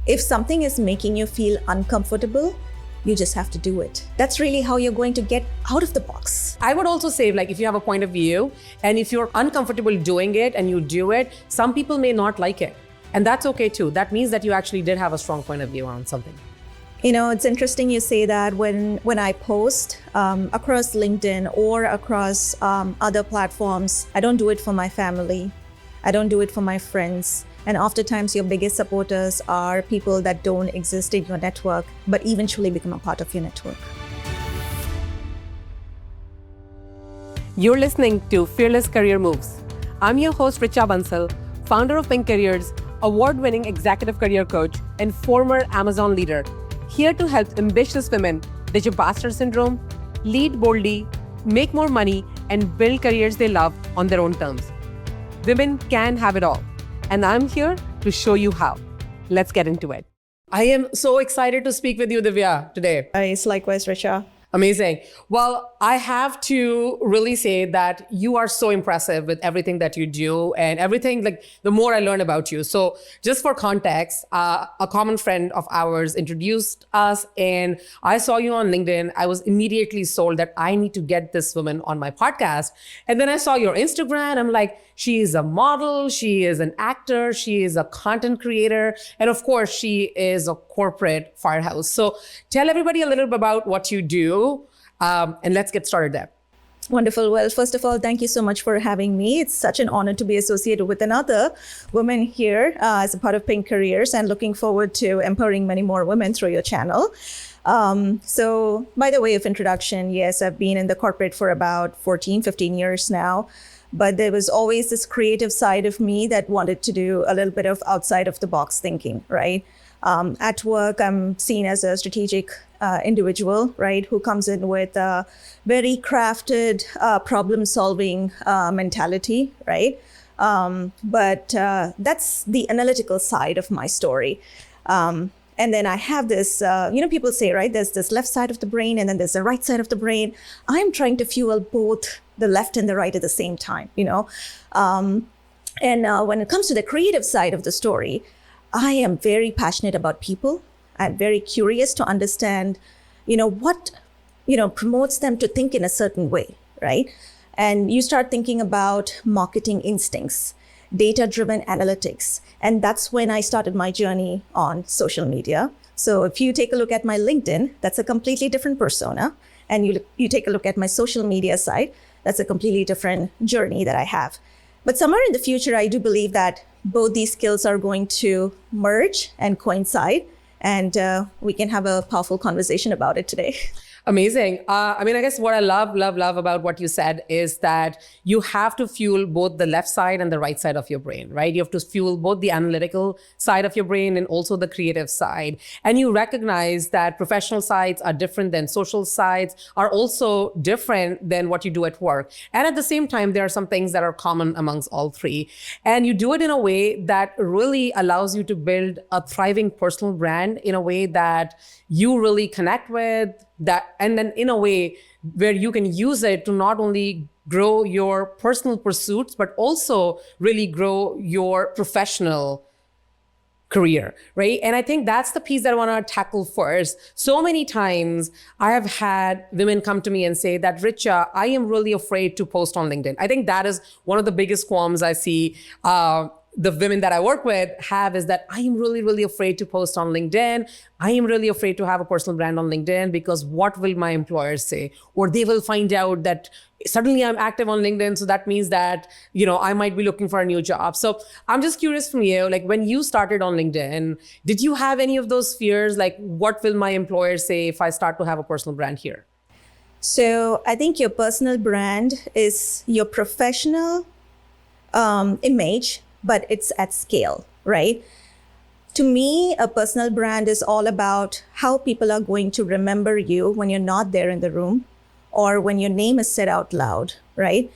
If something is making you feel uncomfortable, you just have to do it. That's really how you're going to get out of the box. I would also say, like, if you have a point of view and if you're uncomfortable doing it and you do it, some people may not like it. And that's okay too. That means that you actually did have a strong point of view on something. You know, it's interesting you say that. When I post across LinkedIn or across other platforms, I don't do it for my family. I don't do it for my friends. And oftentimes your biggest supporters are people that don't exist in your network, but eventually become a part of your network. You're listening to Fearless Career Moves. I'm your host, Richa Bansal, founder of Pinkcareers, award-winning executive career coach, and former Amazon leader, here to help ambitious women ditch imposter syndrome, lead boldly, make more money, and build careers they love on their own terms. Women can have it all. And I'm here to show you how. Let's get into it. I am so excited to speak with you, Divyaa, today. It's likewise, Richa. Amazing. Well, I have to really say that you are so impressive with everything that you do and everything, like the more I learn about you. So just for context, a common friend of ours introduced us and I saw you on LinkedIn. I was immediately sold that I need to get this woman on my podcast. And then I saw your Instagram. I'm like, she is a model, she is an actor, she is a content creator, and of course, she is a corporate firehouse. So tell everybody a little bit about what you do, and let's get started there. Wonderful. Well, first of all, thank you so much for having me. It's such an honor to be associated with another woman here as a part of Pinkcareers, and looking forward to empowering many more women through your channel. So by the way of introduction, yes, I've been in the corporate for about 14, 15 years now. But there was always this creative side of me that wanted to do a little bit of outside of the box thinking, right? At work, I'm seen as a strategic individual, right? Who comes in with a very crafted problem solving mentality, right? But that's the analytical side of my story. And then I have this, people say, right, there's this left side of the brain and then there's the right side of the brain. I'm trying to fuel both the left and the right at the same time, And when it comes to the creative side of the story, I am very passionate about people. I'm very curious to understand, what, promotes them to think in a certain way, right? And you start thinking about marketing instincts, data-driven analytics. And that's when I started my journey on social media. So if you take a look at my LinkedIn, that's a completely different persona. And you take a look at my social media side, that's a completely different journey that I have. But somewhere in the future, I do believe that both these skills are going to merge and coincide. And we can have a powerful conversation about it today. Amazing. I guess what I love about what you said is that you have to fuel both the left side and the right side of your brain, right? You have to fuel both the analytical side of your brain and also the creative side. And you recognize that professional sides are different than social sides, are also different than what you do at work. And at the same time, there are some things that are common amongst all three. And you do it in a way that really allows you to build a thriving personal brand in a way that you really connect with, that, and then in a way where you can use it to not only grow your personal pursuits, but also really grow your professional career, right? And I think that's the piece that I want to tackle first. So many times I have had women come to me and say that, Richa, I am really afraid to post on LinkedIn. I think that is one of the biggest qualms I see the women that I work with have, is that I am really, really afraid to post on LinkedIn. I am really afraid to have a personal brand on LinkedIn because what will my employers say? Or they will find out that suddenly I'm active on LinkedIn. So that means that, I might be looking for a new job. So I'm just curious from you, like when you started on LinkedIn, did you have any of those fears? Like, what will my employer say if I start to have a personal brand here? So I think your personal brand is your professional image, but it's at scale, right? To me, a personal brand is all about how people are going to remember you when you're not there in the room or when your name is said out loud, right?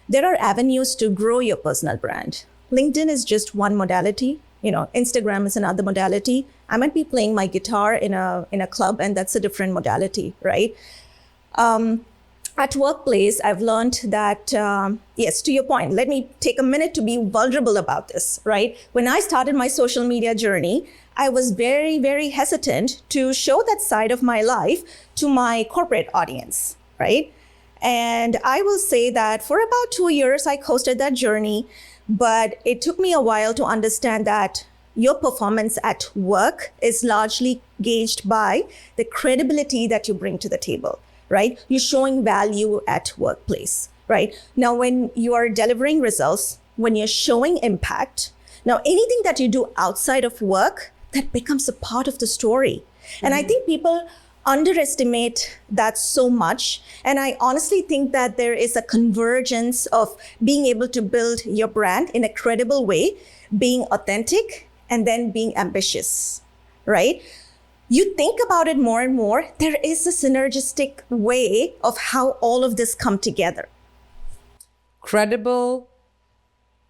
There are avenues to grow your personal brand. LinkedIn is just one modality. Instagram is another modality. I might be playing my guitar in a club, and that's a different modality, right? At workplace, I've learned that, yes, to your point, let me take a minute to be vulnerable about this, right? When I started my social media journey, I was very, very hesitant to show that side of my life to my corporate audience, right? And I will say that for about 2 years, I coasted that journey, but it took me a while to understand that your performance at work is largely gauged by the credibility that you bring to the table, right? You're showing value at workplace, right? Now, when you are delivering results, when you're showing impact, now anything that you do outside of work, that becomes a part of the story. And I think people underestimate that so much. And I honestly think that there is a convergence of being able to build your brand in a credible way, being authentic, and then being ambitious, right? You think about it more and more, there is a synergistic way of how all of this come together. Credible,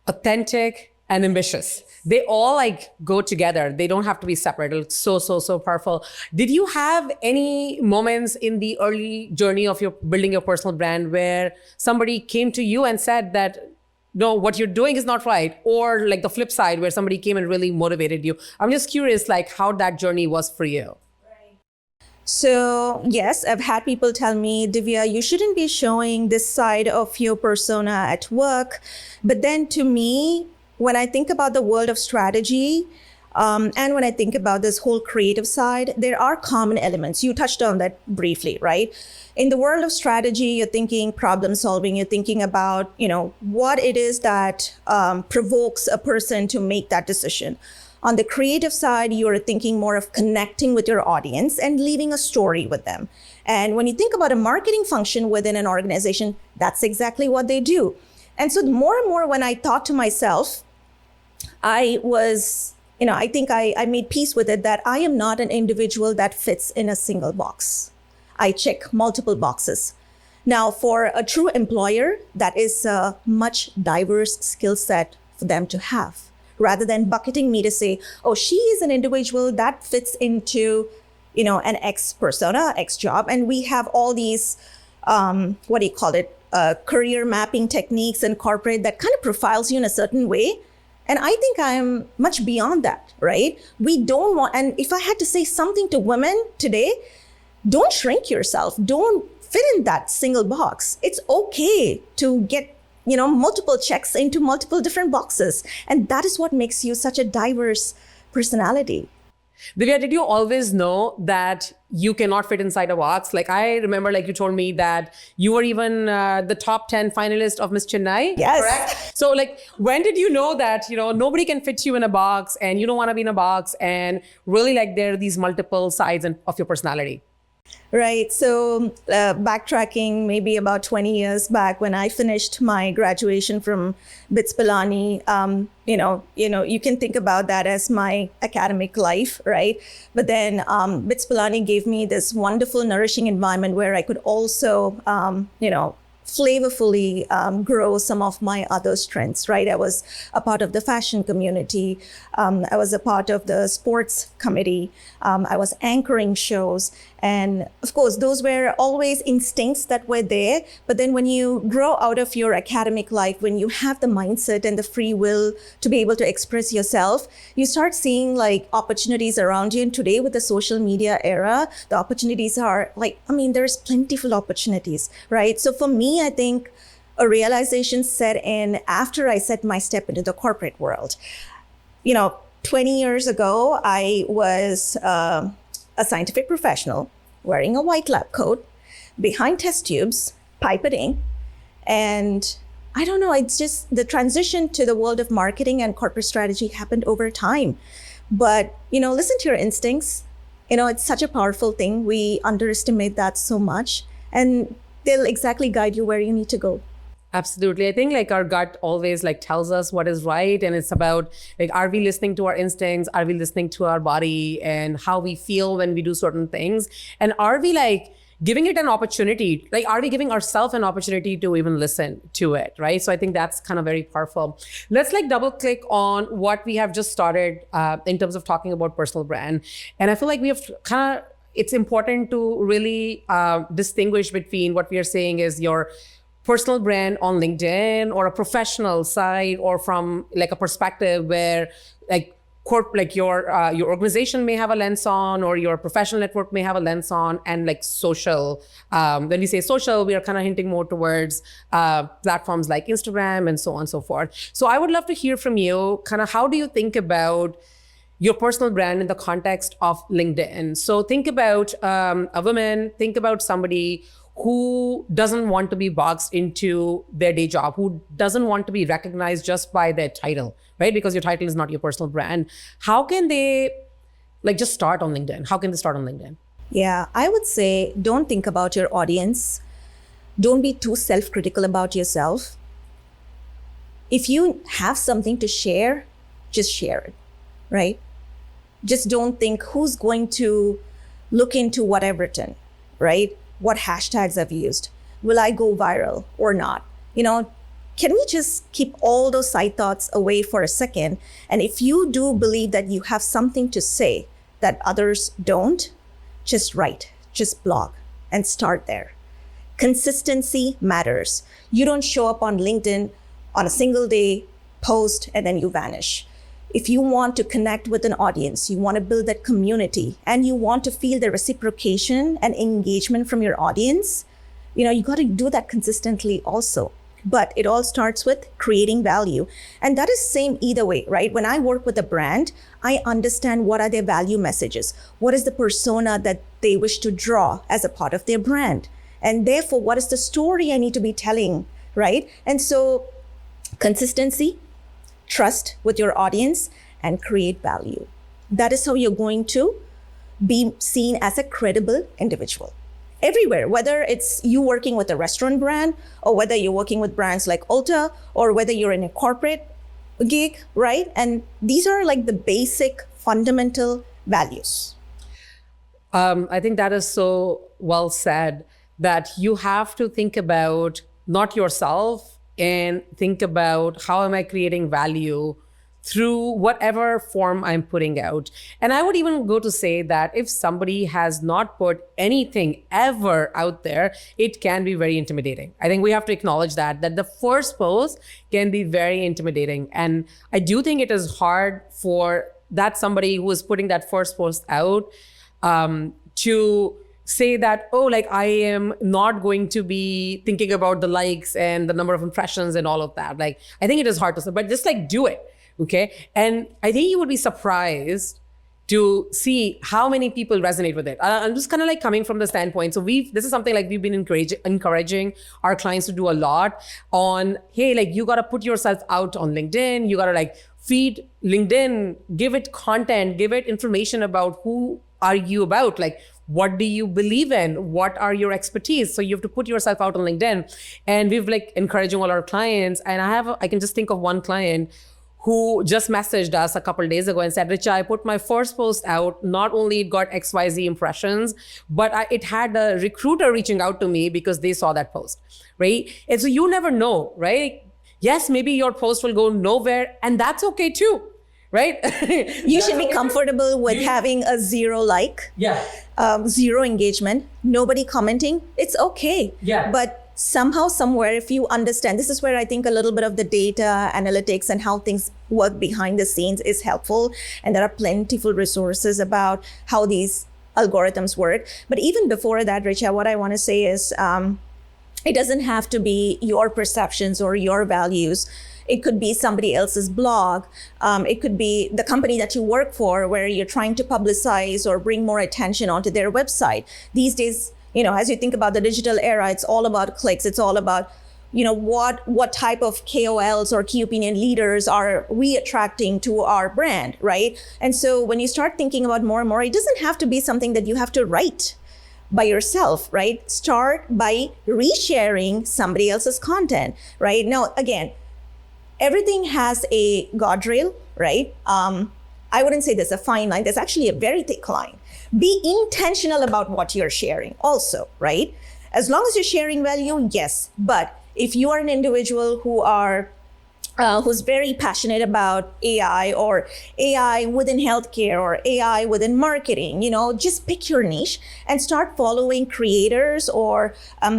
authentic, and ambitious. They all like go together. They don't have to be separate. It's so powerful. Did you have any moments in the early journey of your building your personal brand where somebody came to you and said that, no, what you're doing is not right? Or like the flip side where somebody came and really motivated you? I'm just curious, like how that journey was for you. So yes, I've had people tell me, Divya, you shouldn't be showing this side of your persona at work. But then to me, when I think about the world of strategy, and when I think about this whole creative side, there are common elements. You touched on that briefly, right? In the world of strategy, you're thinking problem solving, you're thinking about, what it is that provokes a person to make that decision. On the creative side, you're thinking more of connecting with your audience and leaving a story with them. And when you think about a marketing function within an organization, that's exactly what they do. And so more and more when I thought to myself, I was, I think I made peace with it that I am not an individual that fits in a single box. I check multiple boxes. Now, for a true employer, that is a much diverse skill set for them to have, rather than bucketing me to say, oh, she is an individual that fits into, an X persona, X job. And we have all these, career mapping techniques in corporate that kind of profiles you in a certain way. And I think I'm much beyond that, right? We don't want, and if I had to say something to women today, don't shrink yourself. Don't fit in that single box. It's okay to get, multiple checks into multiple different boxes. And that is what makes you such a diverse personality. Divya, did you always know that you cannot fit inside a box? Like I remember, like you told me that you were even the top 10 finalist of Miss Chennai. Yes. Correct? So like, when did you know that, nobody can fit you in a box and you don't want to be in a box and really like there are these multiple sides of your personality? Right. So backtracking maybe about 20 years back when I finished my graduation from BITS Pilani, you can think about that as my academic life, right? But then BITS Pilani gave me this wonderful, nourishing environment where I could also, flavorfully grow some of my other strengths, right? I was a part of the fashion community. I was a part of the sports committee. I was anchoring shows. And of course, those were always instincts that were there. But then when you grow out of your academic life, when you have the mindset and the free will to be able to express yourself, you start seeing like opportunities around you. And today with the social media era, the opportunities are there's plentiful opportunities, right? So for me, I think a realization set in after I set my step into the corporate world. 20 years ago, I was a scientific professional wearing a white lab coat behind test tubes, pipetting. And I don't know, it's just the transition to the world of marketing and corporate strategy happened over time. But, listen to your instincts. It's such a powerful thing. We underestimate that so much. And they'll exactly guide you where you need to go. Absolutely. I think like our gut always like tells us what is right. And it's about like, are we listening to our instincts? Are we listening to our body and how we feel when we do certain things? And are we like giving it an opportunity? Like, are we giving ourselves an opportunity to even listen to it? Right. So I think that's kind of very powerful. Let's like double click on what we have just started in terms of talking about personal brand. And I feel like we have kind of, it's important to really distinguish between what we are saying is your personal brand on LinkedIn or a professional side or from like a perspective where like like your organization may have a lens on, or your professional network may have a lens on, and like social. When we say social, we are kind of hinting more towards platforms like Instagram and so on and so forth. So I would love to hear from you, kind of how do you think about your personal brand in the context of LinkedIn? So think about a woman, think about somebody who doesn't want to be boxed into their day job, who doesn't want to be recognized just by their title, right? Because your title is not your personal brand. How can they like just start on LinkedIn? How can they start on LinkedIn? Yeah, I would say don't think about your audience. Don't be too self-critical about yourself. If you have something to share, just share it, right? Just don't think who's going to look into what I've written, right? What hashtags I've used. Will I go viral or not? Can we just keep all those side thoughts away for a second? And if you do believe that you have something to say that others don't, just write, just blog, and start there. Consistency matters. You don't show up on LinkedIn on a single day, post, and then you vanish. If you want to connect with an audience, you want to build that community, and you want to feel the reciprocation and engagement from your audience, you got to do that consistently also. But it all starts with creating value. And that is same either way, right? When I work with a brand, I understand what are their value messages. What is the persona that they wish to draw as a part of their brand? And therefore, what is the story I need to be telling, right? And so consistency, trust with your audience, and create value. That is how you're going to be seen as a credible individual everywhere, whether it's you working with a restaurant brand, or whether you're working with brands like Ulta, or whether you're in a corporate gig, right? And these are like the basic fundamental values. I think that is so well said, that you have to think about not yourself, and think about how am I creating value through whatever form I'm putting out. And I would even go to say that if somebody has not put anything ever out there, it can be very intimidating. I think we have to acknowledge that the first post can be very intimidating. And I do think it is hard for that somebody who is putting that first post out to say that, oh, like I am not going to be thinking about the likes and the number of impressions and all of that. Like, I think it is hard to say, but just like do it, okay? And I think you would be surprised to see how many people resonate with it. I'm just kind of like coming from the standpoint. So this is something like we've been encouraging our clients to do a lot on, hey, like you got to put yourself out on LinkedIn. You got to like feed LinkedIn, give it content, give it information about who are you about, like what do you believe in? What are your expertise? So you have to put yourself out on LinkedIn. And we've like encouraging all our clients. And I can just think of one client who just messaged us a couple of days ago and said, Richa, I put my first post out. Not only it got XYZ impressions, but it had a recruiter reaching out to me because they saw that post, right? And so you never know, right? Yes, maybe your post will go nowhere, and that's okay too. Right? You should be comfortable with having a zero like, zero engagement, nobody commenting. It's okay. Yeah. But somehow, somewhere, if you understand, this is where I think a little bit of the data analytics and how things work behind the scenes is helpful. And there are plentiful resources about how these algorithms work. But even before that, Richa, what I want to say is it doesn't have to be your perceptions or your values. It could be somebody else's blog. It could be the company that you work for, where you're trying to publicize or bring more attention onto their website. These days, as you think about the digital era, it's all about clicks. It's all about, what type of KOLs or key opinion leaders are we attracting to our brand, right? And so when you start thinking about more and more, it doesn't have to be something that you have to write by yourself, right? Start by resharing somebody else's content, right? Now, again, everything has a guardrail, right? I wouldn't say there's a fine line. There's actually a very thick line. Be intentional about what you're sharing also, right? As long as you're sharing value, yes. But if you are an individual who's very passionate about AI, or AI within healthcare, or AI within marketing, just pick your niche and start following creators or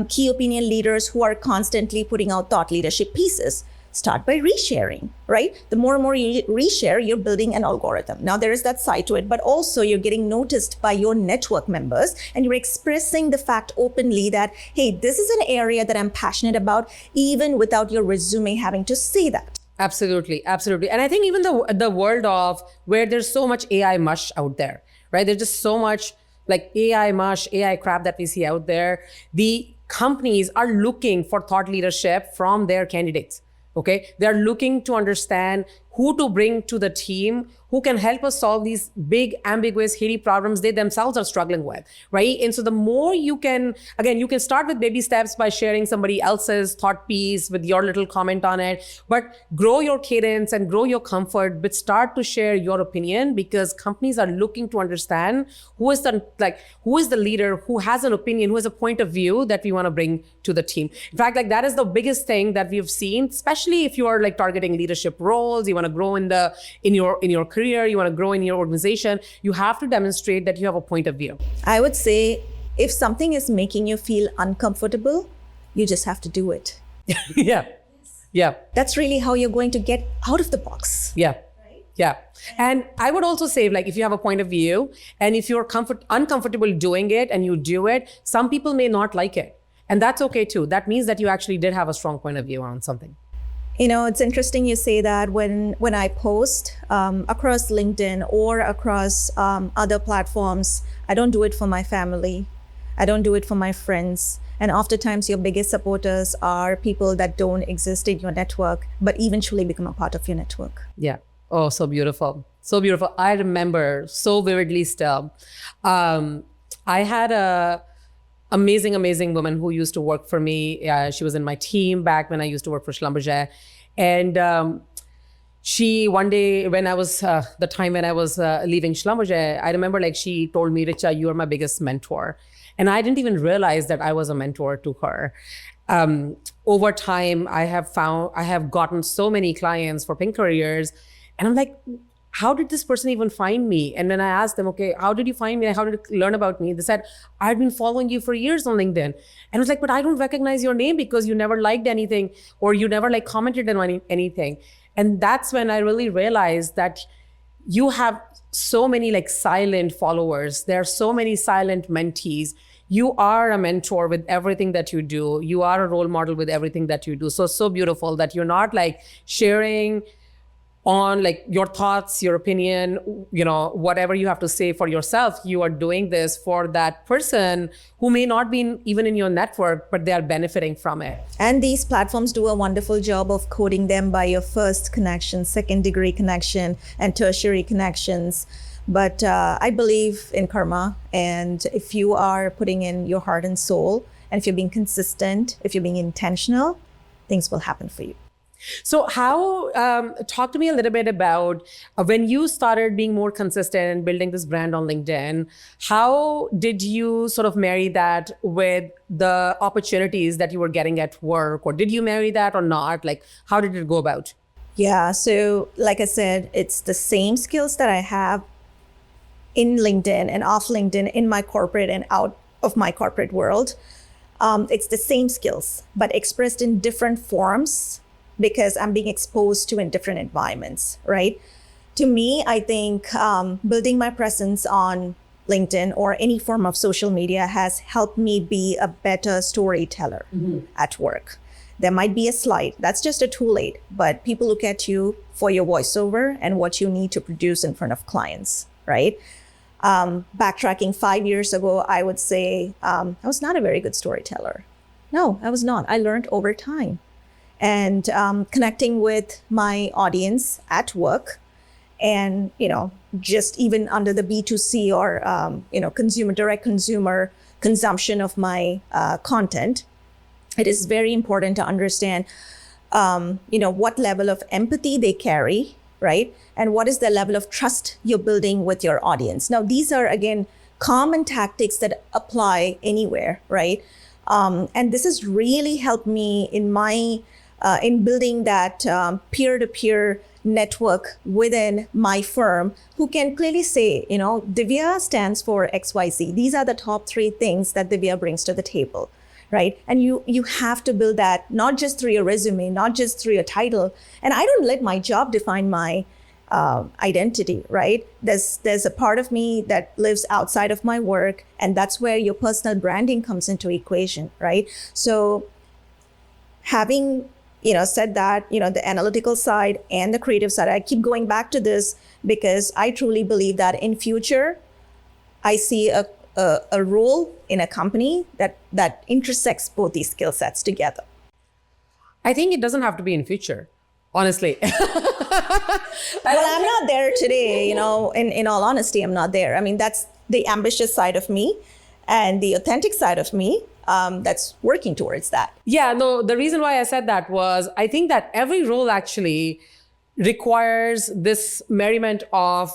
key opinion leaders who are constantly putting out thought leadership pieces. Start by resharing, right? The more and more you reshare, you're building an algorithm. Now there is that side to it, but also you're getting noticed by your network members and you're expressing the fact openly that, hey, this is an area that I'm passionate about, even without your resume having to say that. Absolutely, absolutely. And I think even the world of where there's so much AI mush out there, right? There's just so much like AI mush, AI crap that we see out there. The companies are looking for thought leadership from their candidates. Okay, they're looking to understand who to bring to the team, who can help us solve these big, ambiguous, hairy problems they themselves are struggling with, right? And so the more you can, again, you can start with baby steps by sharing somebody else's thought piece with your little comment on it, but grow your cadence and grow your comfort, but start to share your opinion, because companies are looking to understand who is the leader, who has an opinion, who has a point of view that we want to bring to the team. In fact, like that is the biggest thing that we've seen, especially if you are like targeting leadership roles, you want to grow in your career, you want to grow in your organization, you have to demonstrate that you have a point of view. I would say if something is making you feel uncomfortable, you just have to do it. Yeah. Yeah. That's really how you're going to get out of the box. Yeah. Yeah. And I would also say, like, if you have a point of view and if you're uncomfortable doing it and you do it, some people may not like it. And that's okay too. That means that you actually did have a strong point of view on something. You know, it's interesting you say that. When I post across LinkedIn or across other platforms, I don't do it for my family. I don't do it for my friends. And oftentimes your biggest supporters are people that don't exist in your network, but eventually become a part of your network. Yeah. Oh, so beautiful. So beautiful. I remember so vividly still. I had a amazing woman who used to work for me. She was in my team back when I used to work for Schlumberger. And she, one day when I was, the time when I was leaving Schlumberger, I remember like she told me, Richa, you are my biggest mentor. And I didn't even realize that I was a mentor to her. Over time, I have gotten so many clients for Pinkcareers. And I'm like, how did this person even find me? And when I asked them, okay, how did you find me? How did you learn about me? They said, I've been following you for years on LinkedIn. And I was like, but I don't recognize your name because you never liked anything or you never like commented on anything. And that's when I really realized that you have so many like silent followers. There are so many silent mentees. You are a mentor with everything that you do. You are a role model with everything that you do. So beautiful that you're not like sharing on like your thoughts, your opinion, you know, whatever you have to say for yourself. You are doing this for that person who may not be even in your network, but they are benefiting from it. And these platforms do a wonderful job of coding them by your first connection, second degree connection, and tertiary connections. But I believe in karma. And if you are putting in your heart and soul, and if you're being consistent, if you're being intentional, things will happen for you. So talk to me a little bit about when you started being more consistent and building this brand on LinkedIn, how did you sort of marry that with the opportunities that you were getting at work? Or did you marry that or not? Like, how did it go about? Yeah, so like I said, it's the same skills that I have in LinkedIn and off LinkedIn, in my corporate and out of my corporate world. It's the same skills, but expressed in different forms, because I'm being exposed to in different environments, right? To me, I think building my presence on LinkedIn or any form of social media has helped me be a better storyteller at work. There might be a slide, that's just a tool aid, but people look at you for your voiceover and what you need to produce in front of clients, right? Backtracking 5 years ago, I would say I was not a very good storyteller. No, I was not. I learned over time. And connecting with my audience at work, and just even under the B2C or direct consumer consumption of my content, it is very important to understand what level of empathy they carry, right? And what is the level of trust you're building with your audience. Now, these are again common tactics that apply anywhere, right? And this has really helped me in building that peer-to-peer network within my firm, who can clearly say, Divyaa stands for XYZ. These are the top 3 things that Divyaa brings to the table, right? And you have to build that not just through your resume, not just through your title. And I don't let my job define my identity, right? There's a part of me that lives outside of my work, and that's where your personal branding comes into equation, right? So having said that, the analytical side and the creative side, I keep going back to this because I truly believe that in future, I see a role in a company that intersects both these skill sets together. I think it doesn't have to be in future, honestly. Well, I'm not there today, in all honesty, I'm not there. I mean, that's the ambitious side of me and the authentic side of me that's working towards that. Yeah, no, the reason why I said that was I think that every role actually requires this merriment of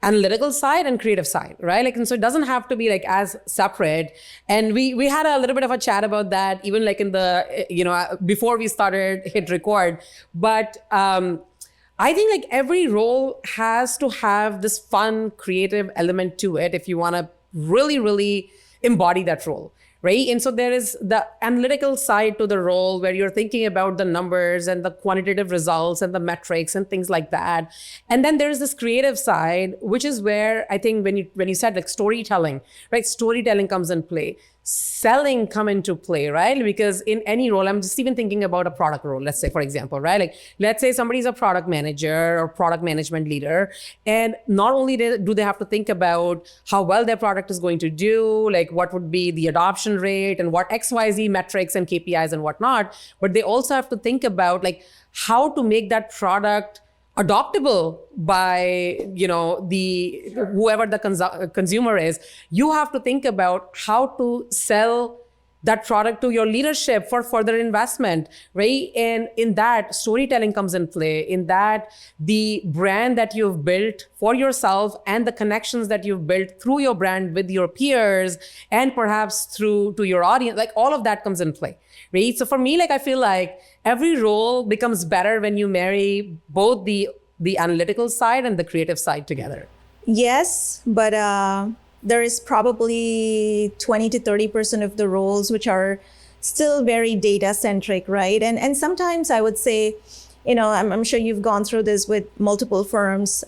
analytical side and creative side, right? Like, and so it doesn't have to be like as separate. And we had a little bit of a chat about that, even like in the, before we started hit record. But I think like every role has to have this fun, creative element to it if you want to really, really embody that role. Right. And so there is the analytical side to the role where you're thinking about the numbers and the quantitative results and the metrics and things like that. And then there's this creative side, which is where I think when you said like storytelling, right? Storytelling comes in play. Selling come into play, right? Because in any role, I'm just even thinking about a product role, let's say, for example, right? Like, let's say somebody's a product manager or product management leader. And not only do they have to think about how well their product is going to do, like what would be the adoption rate and what XYZ metrics and KPIs and whatnot, but they also have to think about like how to make that product adoptable by the whoever the consumer is. You have to think about how to sell that product to your leadership for further investment, right? And in that, storytelling comes in play. In that, the brand that you've built for yourself and the connections that you've built through your brand with your peers and perhaps through to your audience, like all of that comes in play, right? So for me, like I feel like every role becomes better when you marry both the analytical side and the creative side together. Yes, but there is probably 20 to 30% of the roles which are still very data centric, right? And sometimes I would say, I'm sure you've gone through this with multiple firms.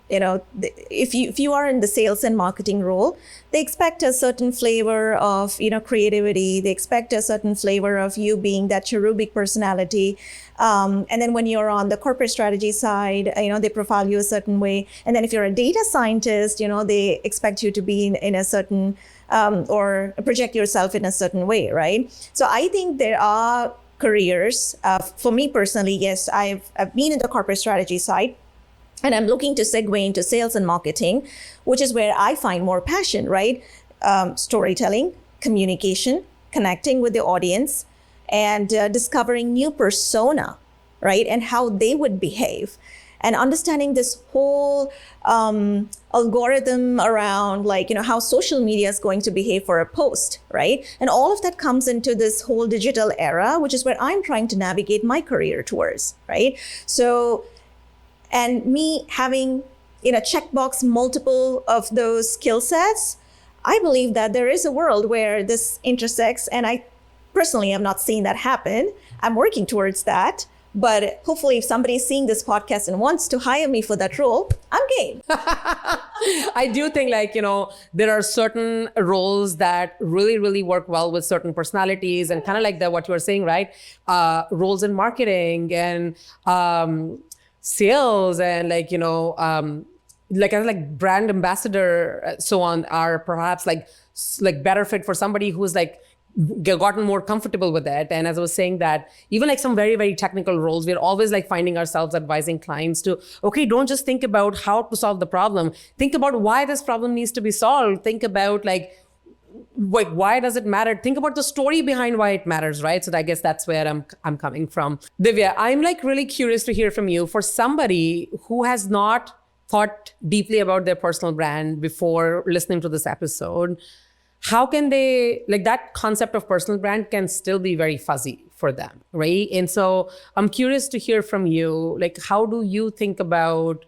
If you are in the sales and marketing role, they expect a certain flavor of, creativity. They expect a certain flavor of you being that cherubic personality. And then when you're on the corporate strategy side, they profile you a certain way. And then if you're a data scientist, they expect you to be in a certain, or project yourself in a certain way, right? So I think there are careers. For me personally, yes, I've been in the corporate strategy side, and I'm looking to segue into sales and marketing, which is where I find more passion, right? Storytelling, communication, connecting with the audience, and discovering new persona, right? And how they would behave. And understanding this whole algorithm around how social media is going to behave for a post, right? And all of that comes into this whole digital era, which is where I'm trying to navigate my career towards, right? So, and me having, checkbox multiple of those skill sets, I believe that there is a world where this intersects, and I personally have not seen that happen. I'm working towards that. But hopefully if somebody's seeing this podcast and wants to hire me for that role, I'm game. I do think there are certain roles that really, really work well with certain personalities, and kind of like what you were saying, right? Roles in marketing and sales and brand ambassador, so on, are perhaps like better fit for somebody who's gotten more comfortable with it. And as I was saying, that even some very, very technical roles, we're always finding ourselves advising clients to, okay, don't just think about how to solve the problem. Think about why this problem needs to be solved. Think about why does it matter? Think about the story behind why it matters, right? So I guess that's where I'm coming from. Divya, I'm really curious to hear from you. For somebody who has not thought deeply about their personal brand before listening to this episode, how can they, that concept of personal brand can still be very fuzzy for them, right? And so I'm curious to hear from you, how do you think about,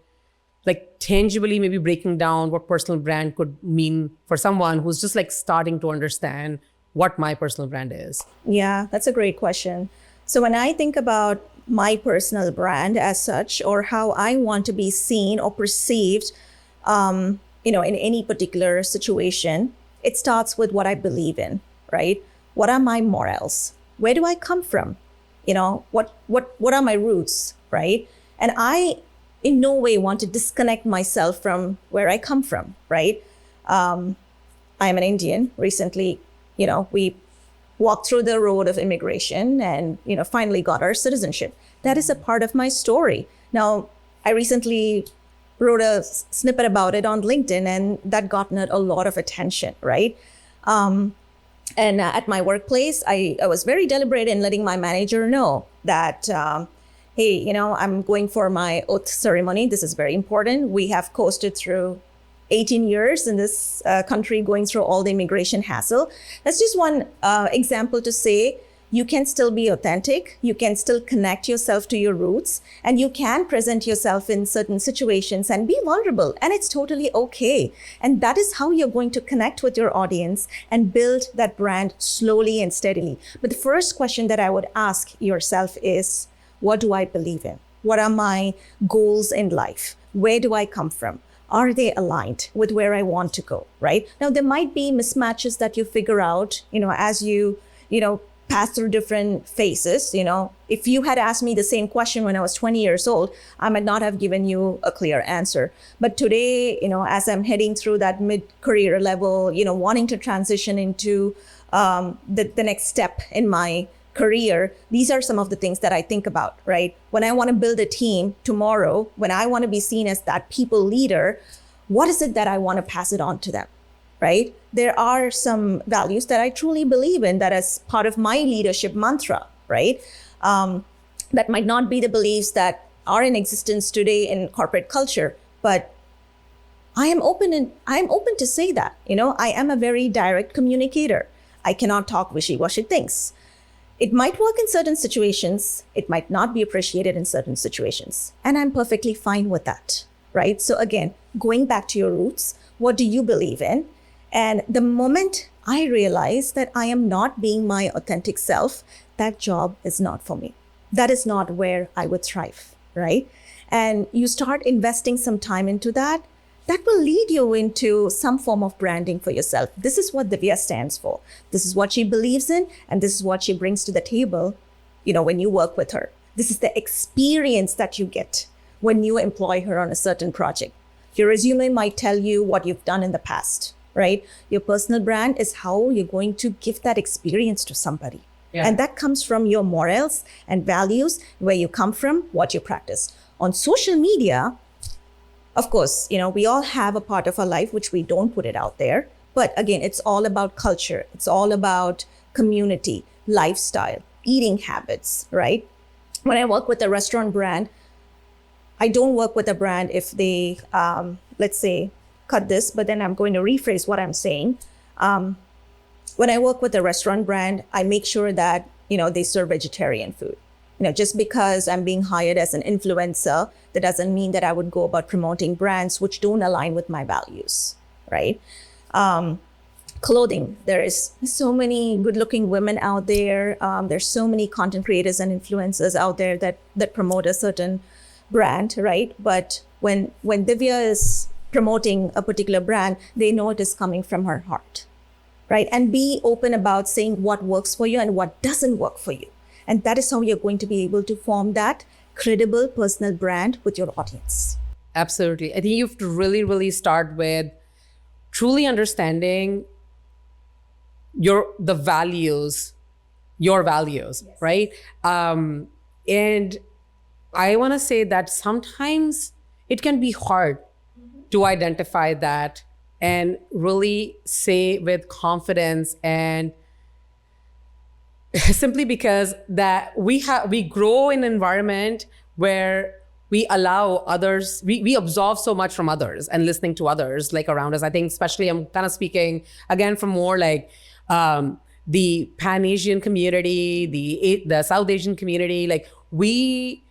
tangibly maybe breaking down what personal brand could mean for someone who's just starting to understand what my personal brand is? Yeah, that's a great question. So when I think about my personal brand as such, or how I want to be seen or perceived, in any particular situation, it starts with what I believe in, right? What are my morals? Where do I come from? What are my roots, right? And I, in no way, want to disconnect myself from where I come from, right? I'm an Indian. Recently, we walked through the road of immigration and, finally got our citizenship. That is a part of my story. Now, I recently wrote a snippet about it on LinkedIn, and that garnered a lot of attention, right? And at my workplace, I was very deliberate in letting my manager know that, hey, I'm going for my oath ceremony. This is very important. We have coasted through 18 years in this country, going through all the immigration hassle. That's just one example to say you can still be authentic, you can still connect yourself to your roots, and you can present yourself in certain situations and be vulnerable, and it's totally okay. And that is how you're going to connect with your audience and build that brand slowly and steadily. But the first question that I would ask yourself is, what do I believe in? What are my goals in life? Where do I come from? Are they aligned with where I want to go, right? Now, there might be mismatches that you figure out, as you pass through different phases. If you had asked me the same question when I was 20 years old, I might not have given you a clear answer. But today, as I'm heading through that mid-career level, wanting to transition into the next step in my career, these are some of the things that I think about, right? When I want to build a team tomorrow, when I want to be seen as that people leader, what is it that I want to pass it on to them, right? There are some values that I truly believe in that as part of my leadership mantra, right? That might not be the beliefs that are in existence today in corporate culture, but I am open to say that, I am a very direct communicator. I cannot talk wishy-washy things. It might work in certain situations. It might not be appreciated in certain situations. And I'm perfectly fine with that, right? So again, going back to your roots, what do you believe in? And the moment I realize that I am not being my authentic self, that job is not for me. That is not where I would thrive, right? And you start investing some time into that, that will lead you into some form of branding for yourself. This is what Divya stands for. This is what she believes in, and this is what she brings to the table, when you work with her. This is the experience that you get when you employ her on a certain project. Your resume might tell you what you've done in the past, right? Your personal brand is how you're going to give that experience to somebody. Yeah. And that comes from your morals and values, where you come from, what you practice. On social media, of course, we all have a part of our life which we don't put it out there. But again, it's all about culture. It's all about community, lifestyle, eating habits, right? When I work with a restaurant brand, I don't work with a brand if they, let's say, cut this, but then I'm going to rephrase what I'm saying. When I work with a restaurant brand, I make sure that, they serve vegetarian food. Just because I'm being hired as an influencer, that doesn't mean that I would go about promoting brands which don't align with my values, right? Clothing, there is so many good-looking women out there. There's so many content creators and influencers out there that promote a certain brand, right? But when Divya is promoting a particular brand, they know it is coming from her heart, right? And be open about saying what works for you and what doesn't work for you. And that is how you're going to be able to form that credible personal brand with your audience. Absolutely. I think you have to really, really start with truly understanding your values, yes. Right? And I want to say that sometimes it can be hard to identify that and really say with confidence, and simply because that we grow in an environment where we allow others, we absorb so much from others and listening to others like around us. I think especially I'm kind of speaking again from more like the Pan-Asian community, the South Asian community. Like we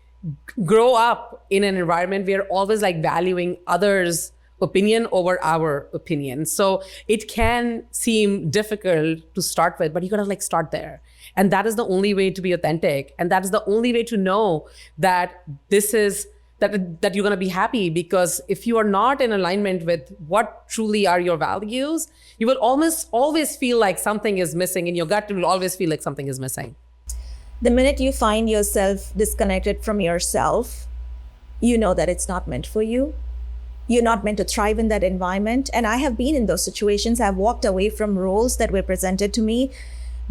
grow up in an environment where we're always like valuing others' opinion over our opinion. So it can seem difficult to start with, but you gotta like start there. And that is the only way to be authentic. And that is the only way to know that this is that you're going to be happy. Because if you are not in alignment with what truly are your values, you will almost always feel like something is missing. In your gut, you will always feel like something is missing. The minute you find yourself disconnected from yourself, you know that it's not meant for you. You're not meant to thrive in that environment. And I have been in those situations. I've walked away from roles that were presented to me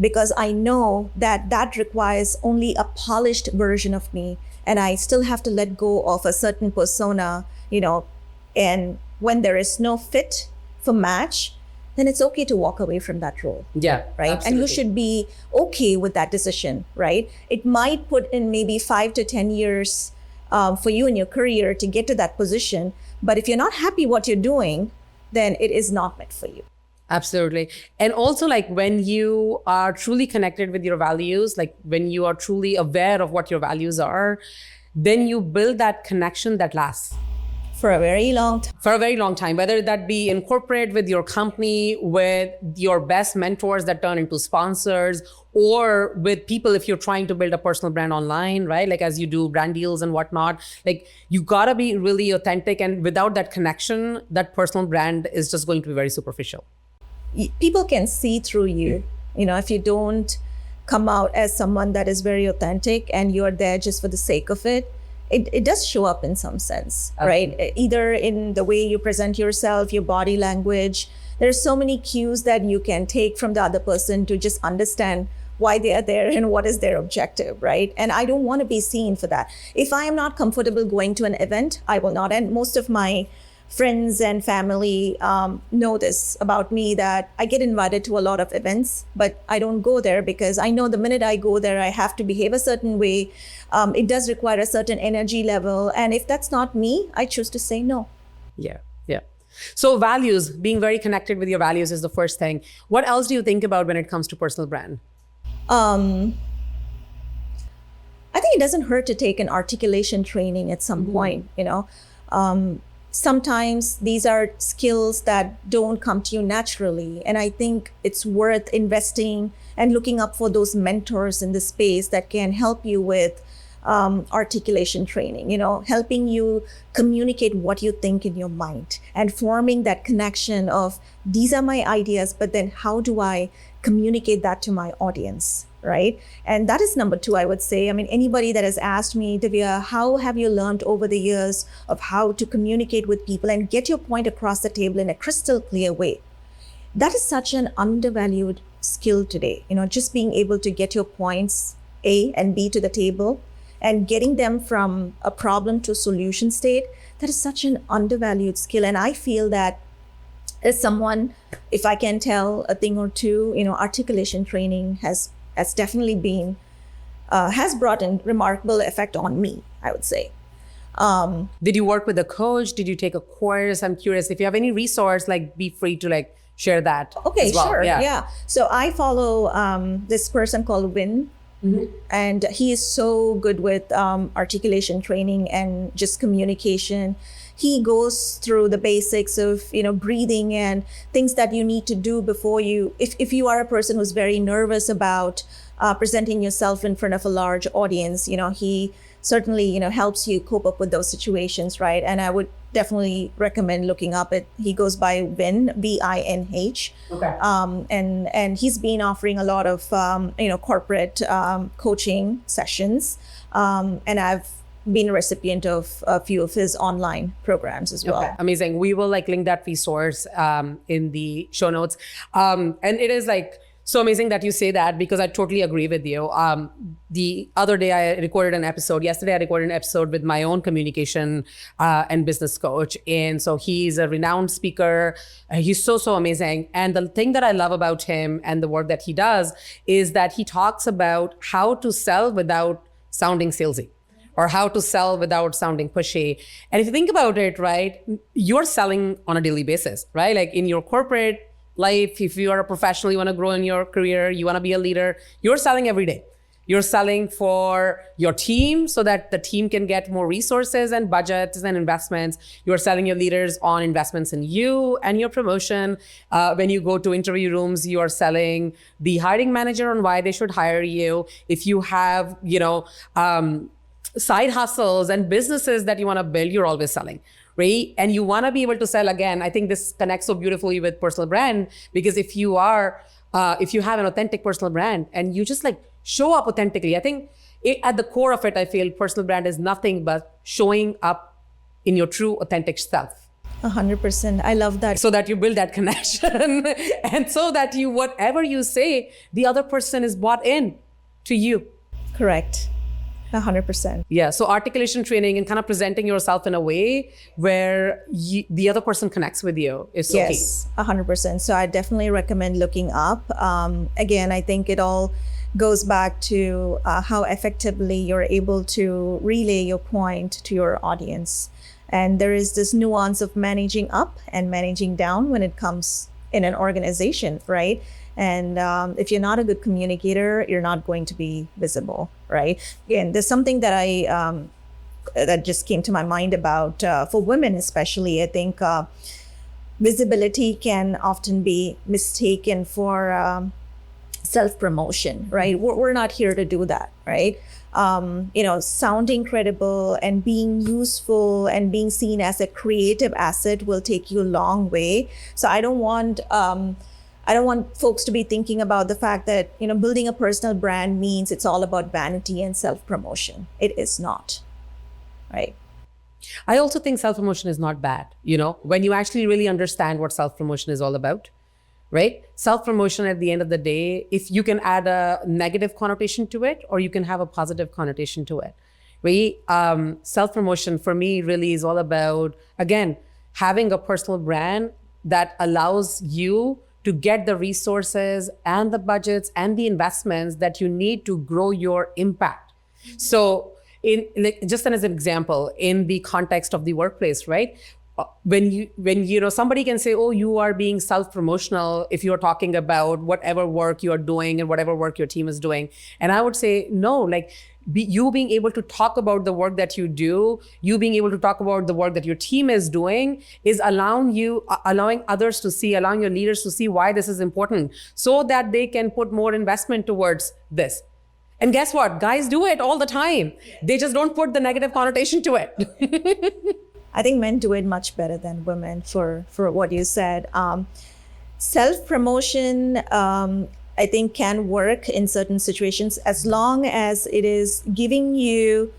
because I know that that requires only a polished version of me. And I still have to let go of a certain persona, and when there is no fit for match, then it's okay to walk away from that role. Yeah, right. Absolutely. And you should be okay with that decision, right? It might put in maybe 5 to 10 years for you in your career to get to that position. But if you're not happy what you're doing, then it is not meant for you. Absolutely. And also like when you are truly connected with your values, like when you are truly aware of what your values are, then you build that connection that lasts. For a very long time. For a very long time, whether that be in corporate, with your company, with your best mentors that turn into sponsors, or with people if you're trying to build a personal brand online, right? Like as you do brand deals and whatnot, like you gotta be really authentic. And without that connection, that personal brand is just going to be very superficial. People can see through you, if you don't come out as someone that is very authentic and you're there just for the sake of it. It does show up in some sense, Absolutely. Right? Either in the way you present yourself, your body language. There's so many cues that you can take from the other person to just understand why they are there and what is their objective, right? And I don't want to be seen for that. If I am not comfortable going to an event, I will not. And most of my friends and family know this about me, that I get invited to a lot of events, but I don't go there because I know the minute I go there, I have to behave a certain way. It does require a certain energy level. And if that's not me, I choose to say no. Yeah. So values, being very connected with your values is the first thing. What else do you think about when it comes to personal brand? I think it doesn't hurt to take an articulation training at some point, Sometimes these are skills that don't come to you naturally. And I think it's worth investing and looking up for those mentors in the space that can help you with articulation training, helping you communicate what you think in your mind and forming that connection of these are my ideas, but then how do I communicate that to my audience? Right? And that is number 2, I would say. I mean, anybody that has asked me, Divya, how have you learned over the years of how to communicate with people and get your point across the table in a crystal clear way? That is such an undervalued skill today. Just being able to get your points A and B to the table and getting them from a problem to solution state, that is such an undervalued skill. And I feel that as someone, if I can tell a thing or two, articulation training has definitely been, has brought in remarkable effect on me, I would say. Did you work with a coach? Did you take a course? I'm curious if you have any resource, like be free to share that. Okay, as well. sure. Yeah. Yeah. So I follow this person called Vin. Mm-hmm. And he is so good with articulation training and just communication. He goes through the basics of, breathing and things that you need to do before you, if you are a person who's very nervous about presenting yourself in front of a large audience, he certainly, helps you cope up with those situations, right? And I would definitely recommend looking up it. He goes by Vin, V-I-N-H. Okay. And he's been offering a lot of, corporate coaching sessions. And I've been a recipient of a few of his online programs as well. Okay. Amazing. We will link that resource in the show notes. And it is so amazing that you say that, because I totally agree with you. The other day yesterday I recorded an episode with my own communication and business coach. And so he's a renowned speaker. He's so amazing. And the thing that I love about him and the work that he does is that he talks about how to sell without sounding salesy, or how to sell without sounding pushy. And if you think about it, right, you're selling on a daily basis, right? Like in your corporate life, if you are a professional, you want to grow in your career, you want to be a leader, you're selling every day. You're selling for your team so that the team can get more resources and budgets and investments. You're selling your leaders on investments in you and your promotion. When you go to interview rooms, you are selling the hiring manager on why they should hire you. If you have, side hustles and businesses that you want to build, you're always selling, right? And you want to be able to sell again. I think this connects so beautifully with personal brand, because if you have an authentic personal brand and you just like show up authentically, I think at the core of it, I feel personal brand is nothing but showing up in your true authentic self. 100%. I love that. So that you build that connection and so that whatever you say, the other person is bought in to you. Correct. 100%. Yeah. So articulation training and kind of presenting yourself in a way where the other person connects with you is so key. Yes, 100%. So I definitely recommend looking up. Again, I think it all goes back to how effectively you're able to relay your point to your audience. And there is this nuance of managing up and managing down when it comes in an organization, right? And if you're not a good communicator, you're not going to be visible, right? Again, there's something that that just came to my mind about for women, especially. I think visibility can often be mistaken for self-promotion, right? We're not here to do that, right? Sounding credible and being useful and being seen as a creative asset will take you a long way. So I don't want folks to be thinking about the fact that, building a personal brand means it's all about vanity and self-promotion. It is not, right? I also think self-promotion is not bad, when you actually really understand what self-promotion is all about, right? Self-promotion at the end of the day, if you can add a negative connotation to it, or you can have a positive connotation to it, right? Self-promotion for me really is all about, again, having a personal brand that allows you to get the resources and the budgets and the investments that you need to grow your impact. So just as an example, in the context of the workplace, right? When somebody can say, oh, you are being self-promotional if you're talking about whatever work you're doing and whatever work your team is doing. And I would say, no, you being able to talk about the work that you do, you being able to talk about the work that your team is doing is allowing others to see, allowing your leaders to see why this is important so that they can put more investment towards this. And guess what? Guys do it all the time. They just don't put the negative connotation to it. I think men do it much better than women for what you said. Self-promotion, I think, can work in certain situations as long as it is giving you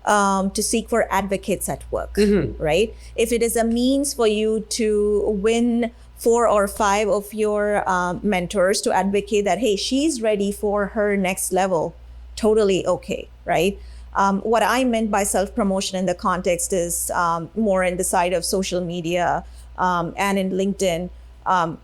to seek for advocates at work, right? If it is a means for you to win 4 or 5 of your mentors to advocate that, hey, she's ready for her next level, totally okay, right? What I meant by self-promotion in the context is more in the side of social media and in LinkedIn.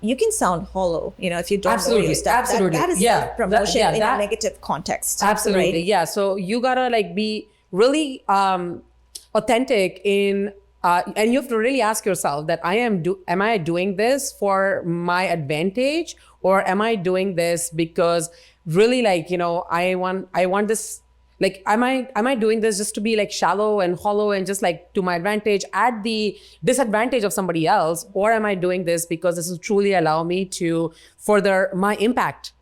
You can sound hollow, if you don't know your stuff. Absolutely. That is self-promotion in a negative context. Absolutely. Right? Yeah. So you gotta be really authentic in, and you have to really ask yourself that am I doing this for my advantage, or am I doing this because really I want this. Am I doing this just to be shallow and hollow and just to my advantage at the disadvantage of somebody else? Or am I doing this because this will truly allow me to further my impact,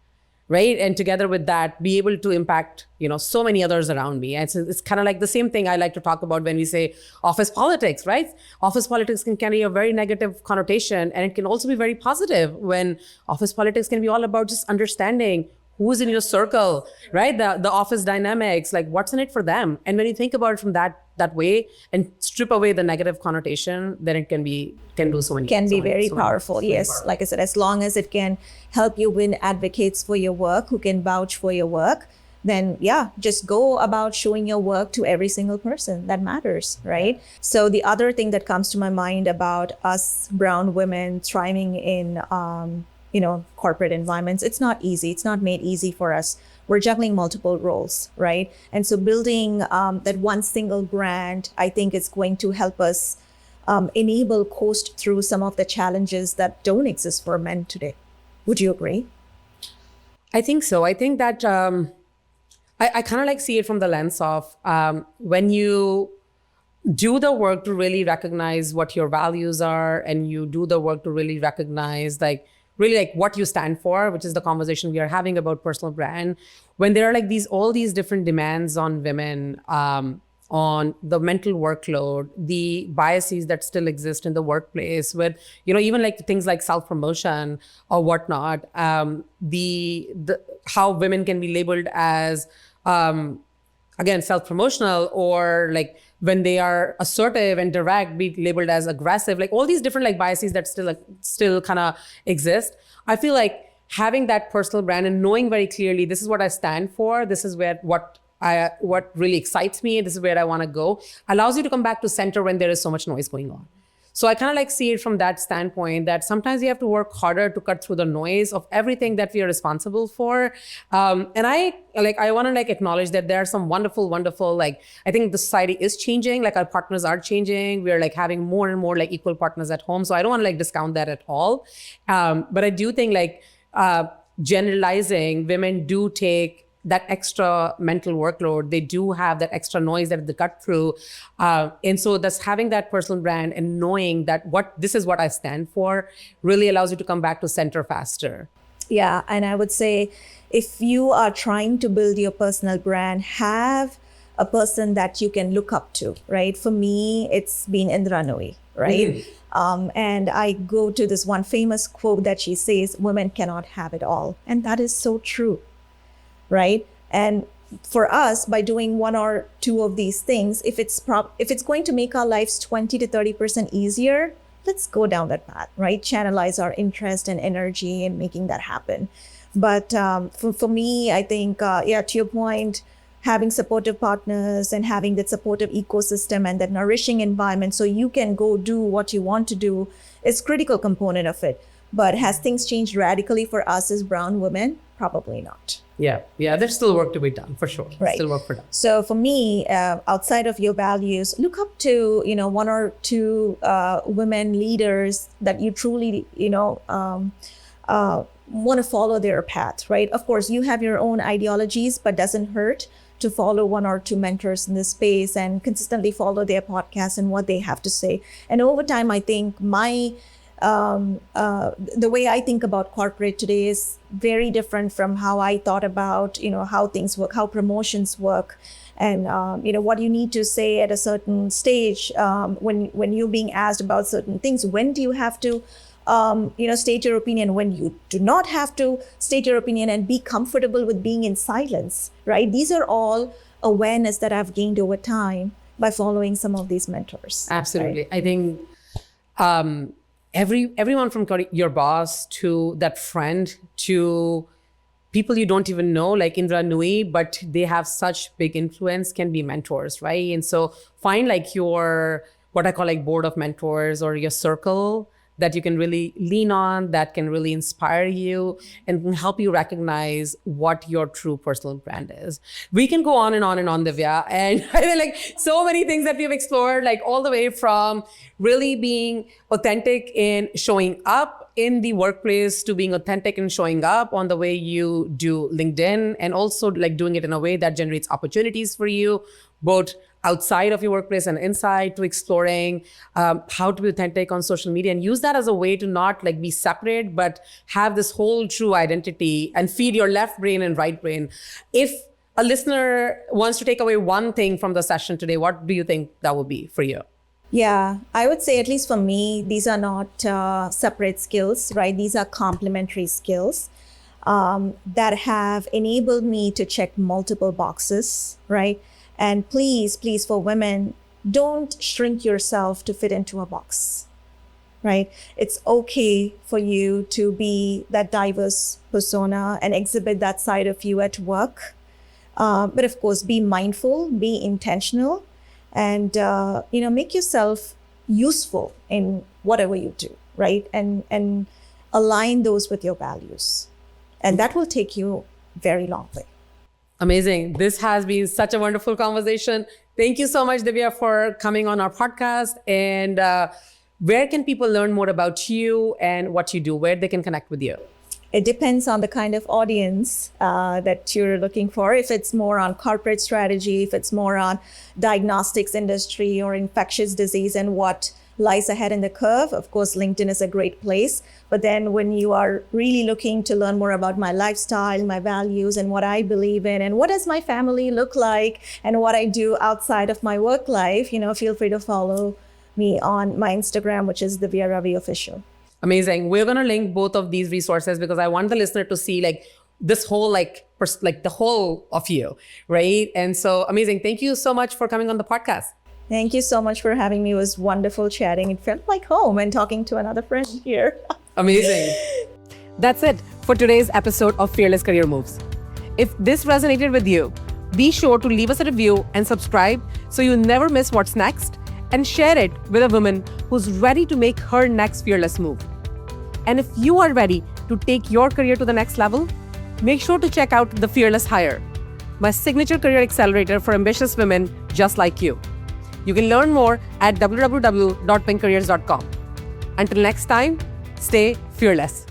right? And together with that, be able to impact, so many others around me. And it's kind of the same thing I like to talk about when we say office politics, right? Office politics can carry a very negative connotation, and it can also be very positive when office politics can be all about just understanding who's in your circle, right? The office dynamics, what's in it for them. And when you think about it from that way and strip away the negative connotation, then it can do so many. Can be very powerful. Yes. Like I said, as long as it can help you win advocates for your work who can vouch for your work, then just go about showing your work to every single person that matters, right? So the other thing that comes to my mind about us brown women thriving in corporate environments, it's not easy. It's not made easy for us. We're juggling multiple roles, right? And so building that one single brand, I think, is going to help us enable coast through some of the challenges that don't exist for men today. Would you agree? I think so. I think that I kind of like see it from the lens of when you do the work to really recognize what your values are, and you do the work to really recognize really what you stand for, which is the conversation we are having about personal brand. When there are like all these different demands on women, on the mental workload, the biases that still exist in the workplace with, even like things like self-promotion or whatnot, the how women can be labeled as, again, self-promotional, or like when they are assertive and direct, be labeled as aggressive, like all these different like biases that still kind of exist. I feel like having that personal brand and knowing very clearly, this is what I stand for, this is what really excites me, this is where I want to go, allows you to come back to center when there is so much noise going on. So I kind of like see it from that standpoint, that sometimes you have to work harder to cut through the noise of everything that we are responsible for. And I want to like acknowledge that there are some wonderful, I think the society is changing, like our partners are changing. We're like having more and more like equal partners at home. So I don't want to like discount that at all. But I do think generalizing, women do take that extra mental workload. They do have that extra noise that they cut through. And so that's having that personal brand and knowing that this is what I stand for really allows you to come back to center faster. Yeah, and I would say if you are trying to build your personal brand, have a person that you can look up to, right? For me, it's been Indra Nooyi, right? Mm-hmm. And I go to this one famous quote that she says, women cannot have it all. And that is so true. Right? And for us, by doing one or two of these things, if it's going to make our lives 20 to 30% easier, let's go down that path, right? Channelize our interest and energy in making that happen. But for me, I think, to your point, having supportive partners and having that supportive ecosystem and that nourishing environment so you can go do what you want to do is critical component of it. But has things changed radically for us as brown women? Probably not. Yeah, there's still work to be done, for sure. Right. Still work for done. So for me, outside of your values, look up to, one or two women leaders that you truly, want to follow their path, right? Of course, you have your own ideologies, but doesn't hurt to follow one or two mentors in this space and consistently follow their podcasts and what they have to say. And over time, I think the way I think about corporate today is very different from how I thought about, how things work, how promotions work, and what you need to say at a certain stage when you're being asked about certain things. When do you have to, state your opinion? When you do not have to state your opinion, and be comfortable with being in silence, right? These are all awareness that I've gained over time by following some of these mentors. Absolutely, right? I think. Everyone from your boss to that friend to people you don't even know, like Indra Nooyi, but they have such big influence, can be mentors, right? And so find like your, what I call like board of mentors, or your circle that you can really lean on, that can really inspire you and can help you recognize what your true personal brand is. We can go on and on and on, Divya. And I mean, like so many things that we've explored, like all the way from really being authentic in showing up in the workplace to being authentic in showing up on the way you do LinkedIn, and also like doing it in a way that generates opportunities for you, both outside of your workplace and inside, to exploring how to be authentic on social media and use that as a way to not like be separate, but have this whole true identity and feed your left brain and right brain. If a listener wants to take away one thing from the session today, what do you think that would be for you? Yeah, I would say, at least for me, these are not separate skills, right? These are complementary skills that have enabled me to check multiple boxes, right? And please, for women, don't shrink yourself to fit into a box, right? It's okay for you to be that diverse persona and exhibit that side of you at work. But of course, be mindful, be intentional, and make yourself useful in whatever you do, right? And align those with your values. And that will take you a very long way. Amazing. This has been such a wonderful conversation. Thank you so much, Divya, for coming on our podcast. And where can people learn more about you and what you do, where they can connect with you? It depends on the kind of audience that you're looking for. If it's more on corporate strategy, if it's more on diagnostics industry or infectious disease and what lies ahead in the curve, of course, LinkedIn is a great place. But then when you are really looking to learn more about my lifestyle, my values, and what I believe in, and what does my family look like, and what I do outside of my work life, feel free to follow me on my Instagram, which is Divyaa Ravi Official. Amazing. We're going to link both of these resources because I want the listener to see this whole the whole of you, right? And so amazing. Thank you so much for coming on the podcast. Thank you so much for having me. It was wonderful chatting. It felt like home and talking to another friend here. Amazing. That's it for today's episode of Fearless Career Moves. If this resonated with you, be sure to leave us a review and subscribe so you never miss what's next, and share it with a woman who's ready to make her next fearless move. And if you are ready to take your career to the next level, make sure to check out The Fearless Hire, my signature career accelerator for ambitious women just like you. You can learn more at www.pinkcareers.com. Until next time, stay fearless.